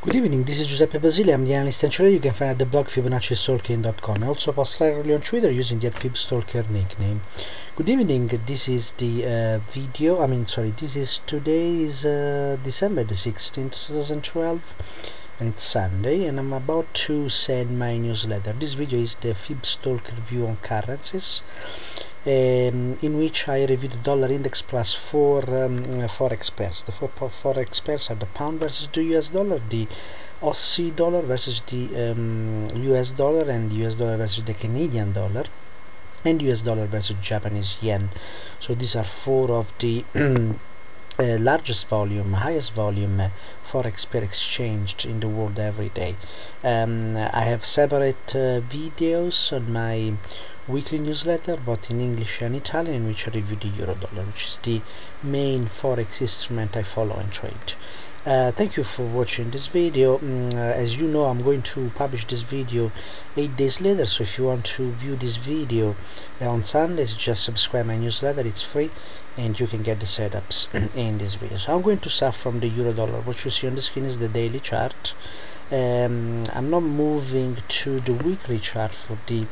Good evening, this is Giuseppe Basile, I'm the analyst and trader. You can find at the blog FibonacciStalking.com. I also post regularly on Twitter using the Fibstalker nickname. Good evening, this is the this is today's December the 16th, 2012, and it's Sunday, and I'm about to send my newsletter. This video is the Fibstalker view on currencies, in which I review the dollar index plus four forex pairs. The four forex pairs are the pound versus the US dollar, the Aussie dollar versus the US dollar, and US dollar versus the Canadian dollar, and US dollar versus Japanese yen. So these are four of the highest volume forex pair exchanged in the world every day. I have separate videos on my weekly newsletter, both in English and Italian, in which I review the euro dollar, which is the main forex instrument I follow and trade. Thank you for watching this video. As you know, I'm going to publish this video 8 days later, so if you want to view this video on Sundays, just subscribe my newsletter. It's free and you can get the setups in this video. So I'm going to start from the euro dollar. What you see on the screen is the daily chart. I'm not moving to the weekly chart for the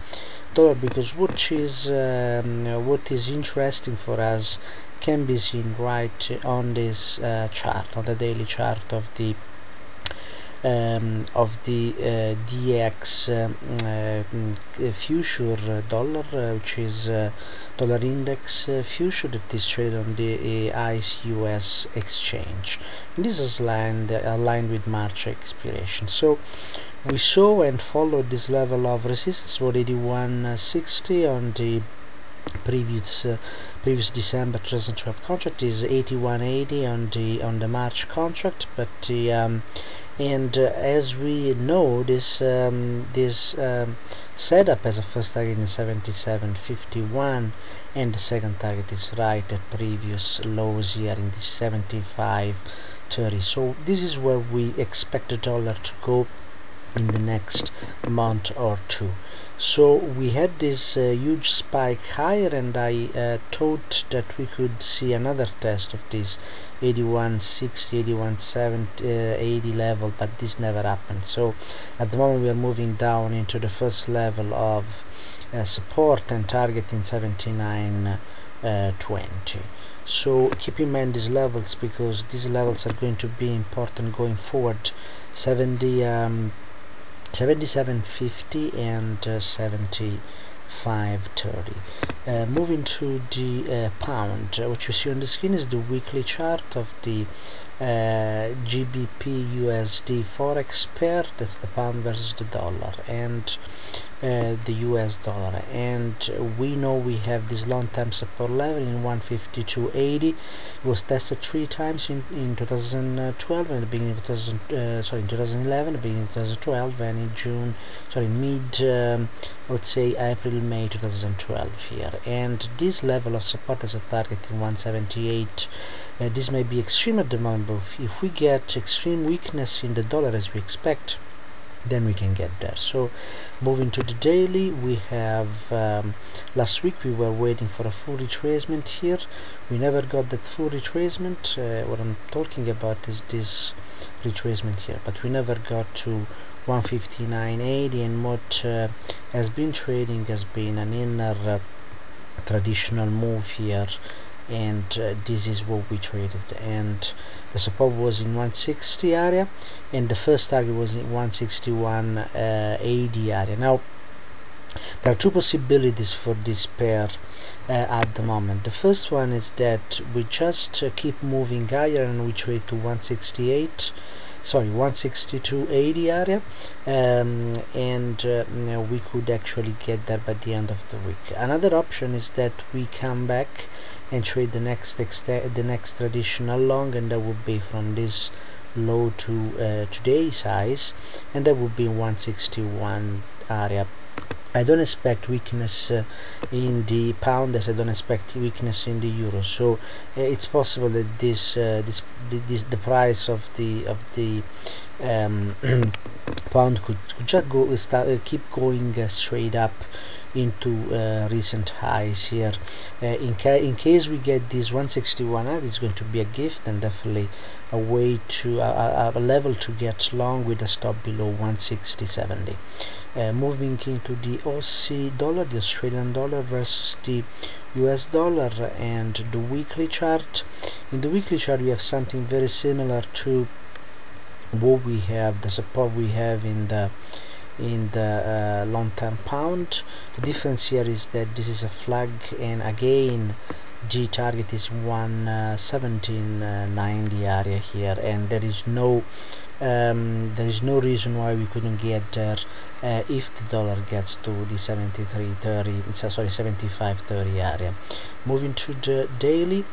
dollar, because what is interesting for us can be seen right on this chart, on the daily chart of the DX future dollar, which is dollar index future, that is traded on the ICE US exchange. And this is aligned with March expiration. So we saw and followed this level of resistance for 81.60 on the previous December 2012 contract, is 81.80 on the March contract, but as we know, this setup as a first target in 77.51, and the second target is right at previous lows here in the 75.30. So this is where we expect the dollar to go in the next month or two. So we had this huge spike higher, and I thought that we could see another test of this 81.60, 81.70, 80 level, but this never happened. So at the moment we are moving down into the first level of support and target in 79.20. So keep in mind these levels, because these levels are going to be important going forward. 77.50 and 75.30. Moving to the pound, what you see on the screen is the weekly chart of the GBP USD forex pair. That's the pound versus the dollar and the US dollar, and we know we have this long-term support level in 152.80. It was tested 3 times in 2012, and the beginning of 2011, the beginning of 2012, and in mid I would say April, May 2012 here. And this level of support as a target in 178. This may be extreme at the moment, but if we get extreme weakness in the dollar as we expect, then we can get there. So moving to the daily, we have last week we were waiting for a full retracement here. We never got that full retracement. What I'm talking about is this retracement here, but we never got to 159.80, and what has been trading has been an inner traditional move here, and this is what we traded, and the support was in 160 area, and the first target was in 161.80 area. Now there are two possibilities for this pair at the moment. The first one is that we just keep moving higher and we trade to 162.80 area, and we could actually get there by the end of the week. Another option is that we come back and trade the next traditional long, and that would be from this low to today's highs, and that would be 161 area. I don't expect weakness in the pound, as I don't expect weakness in the euro. So it's possible that the price of the pound could just keep going straight up into recent highs here. In case we get this 161 out, it's going to be a gift, and definitely way to a level to get long with a stop below 160.70. Moving into the Aussie dollar, the Australian dollar versus the US dollar, and the weekly chart. In the weekly chart, we have something very similar to what we have, the support we have in the long-term pound. The difference here is that this is a flag, and again the target is 117.90 area here, and there is no reason why we couldn't get there if the dollar gets to the 75.30 area. Moving to the daily,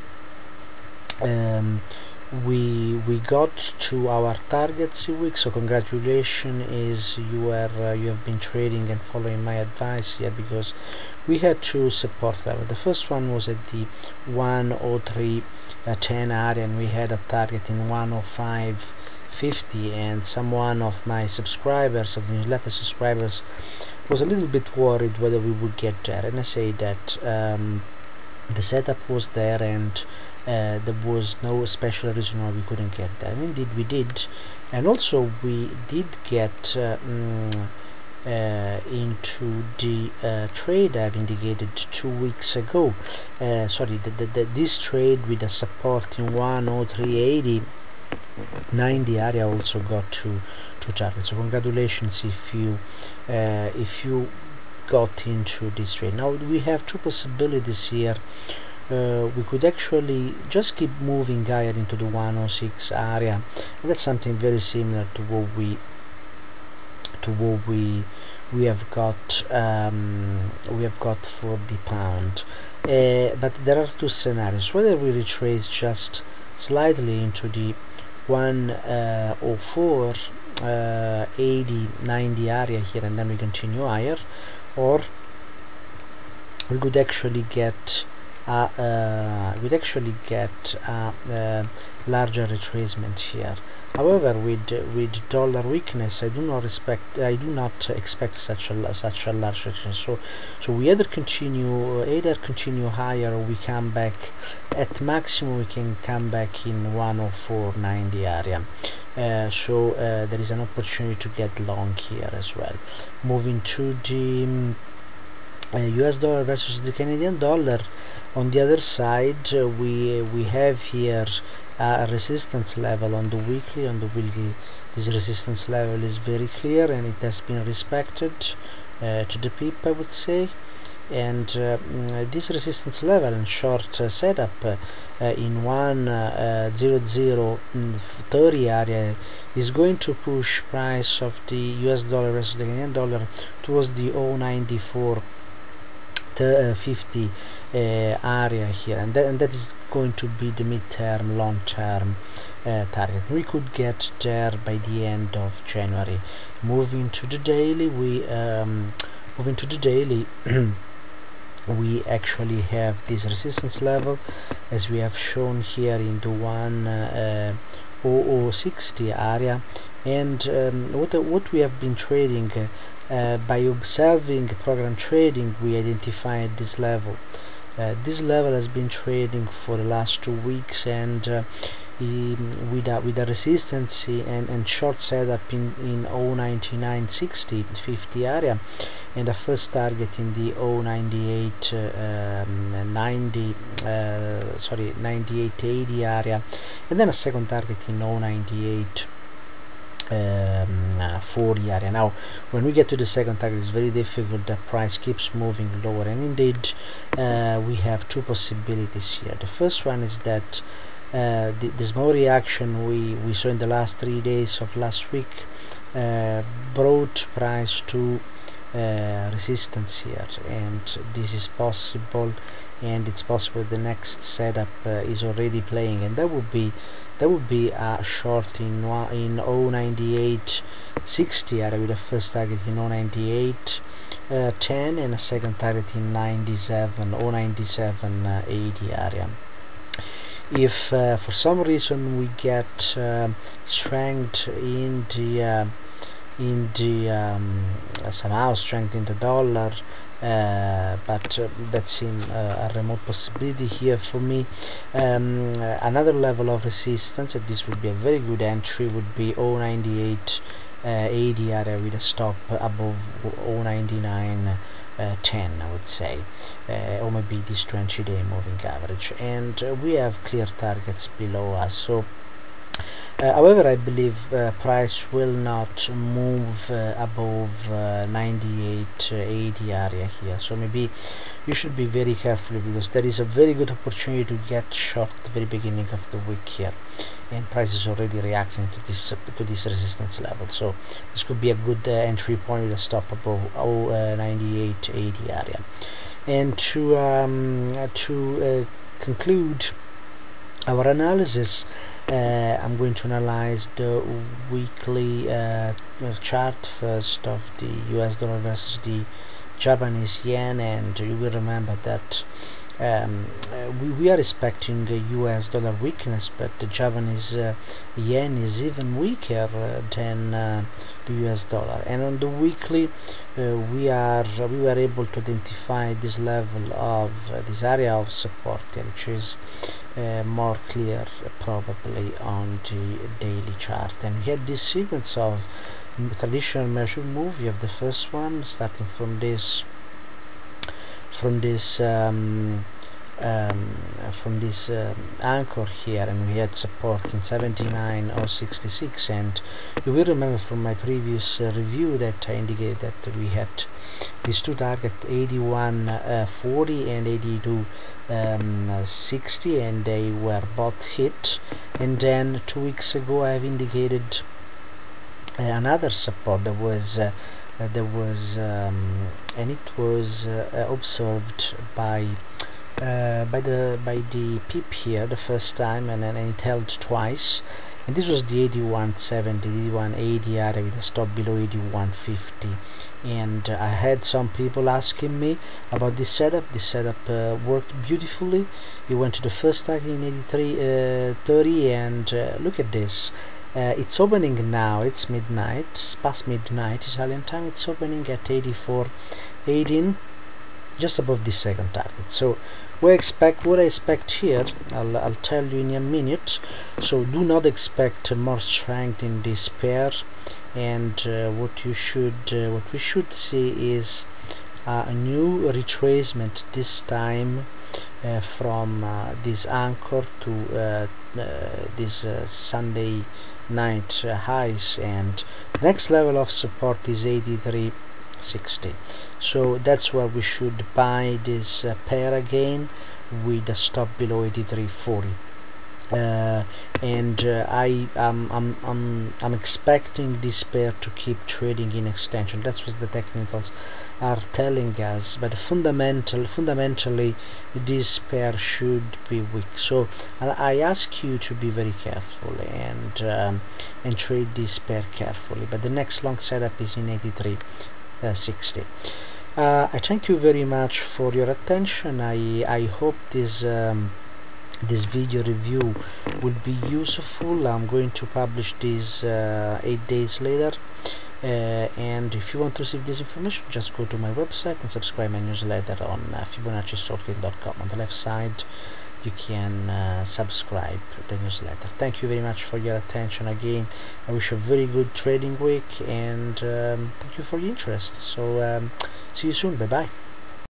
we got to our targets in week, so congratulations, is you have been trading and following my advice here, because we had two support levels. The first one was at the 103.10 area, and we had a target in 105.50, and someone of my subscribers, of the newsletter subscribers, was a little bit worried whether we would get there, and I say that the setup was there, and there was no special reason why we couldn't get there, and indeed we did. And also we did get into the trade I've indicated 2 weeks ago. This trade with a support in 103.80-90 area also got to target. So congratulations if you got into this trade. Now we have two possibilities here. We could actually just keep moving higher into the 106 area, and that's something very similar to what we have got for the pound. But there are two scenarios: whether we retrace just slightly into the 104.80-90 area here, and then we continue higher, or we could actually get a larger retracement here. However, with dollar weakness, I do not expect such a large retracement. So we either continue higher, or we come back. At maximum, we can come back in 104.90 area. So there is an opportunity to get long here as well. Moving to the US dollar versus the Canadian dollar. On the other side, we have here a resistance level on the weekly. This resistance level is very clear, and it has been respected to the pip, I would say. And this resistance level and short setup in 100.30 area is going to push price of the US dollar versus the Canadian dollar towards the 0.9450 area here, and that is going to be the mid-term, long-term target. We could get there by the end of January. Moving to the daily, we actually have this resistance level, as we have shown here in the 100.60 area, and what we have been trading. By observing program trading, we identified this level. This level has been trading for the last 2 weeks, and with a resistance and short setup in 0.9960-50 area, and a first target in the 98.80 area, and then a second target in 0.98.40 area. Now when we get to the second target, it's very difficult. The price keeps moving lower, and indeed we have two possibilities here. The first one is that the small reaction we saw in the last 3 days of last week brought price to resistance here, and this is possible, and it's possible the next setup is already playing, and that would be a short in 0.9860 area, with a first target in 0.9810 and a second target in 0.9780 area. If for some reason we get strength in the somehow strength in the dollar, but that seems a remote possibility here for me. Another level of resistance, and this would be a very good entry, would be 098 80 area with a stop above 099 10, I would say, or maybe this 20-day moving average, and we have clear targets below us. So however, I believe price will not move above 98.80 area here, so maybe you should be very careful, because there is a very good opportunity to get short at the very beginning of the week here, and price is already reacting to this resistance level. So this could be a good entry point with a stop above 98.80 area. And to conclude our analysis, I'm going to analyze the weekly chart first of the US dollar versus the Japanese yen, and you will remember that we are expecting a US dollar weakness, but the Japanese yen is even weaker than the US dollar. And on the weekly, we were able to identify this level of this area of support here, which is more clear probably on the daily chart. And we had this sequence of traditional measure move. You have the first one starting from this anchor here, and we had support in 79.066, and you will remember from my previous review that I indicated that we had these two targets, 81.40 and 82.60, and they were both hit. And then 2 weeks ago I have indicated another support that was and it was observed by the pip here the first time, and then it held twice, and this was the 81.70, 81.80 area with a stop below 81.50. And I had some people asking me about this setup. This setup worked beautifully. It went to the first target in 83.30, and look at this. It's opening now, it's midnight, it's past midnight Italian time. It's opening at 84.18, just above the second target. So what I expect here, I'll tell you in a minute. So do not expect more strength in this pair, and what we should see is a new retracement, this time from this anchor to this Sunday night highs, and next level of support is 83.60. So that's where we should buy this pair again with a stop below 83.40. I'm expecting this pair to keep trading in extension. That's what the technicals are telling us, but fundamentally this pair should be weak. So I ask you to be very careful and trade this pair carefully. But the next long setup is in 83.60. I thank you very much for your attention. I hope this video review will be useful. I'm going to publish this 8 days later, and if you want to receive this information, just go to my website and subscribe my newsletter on Fibonaccistalker.com. On the left side you can subscribe the newsletter. Thank you very much for your attention. Again, I wish you a very good trading week, and thank you for your interest. So see you soon. Bye bye.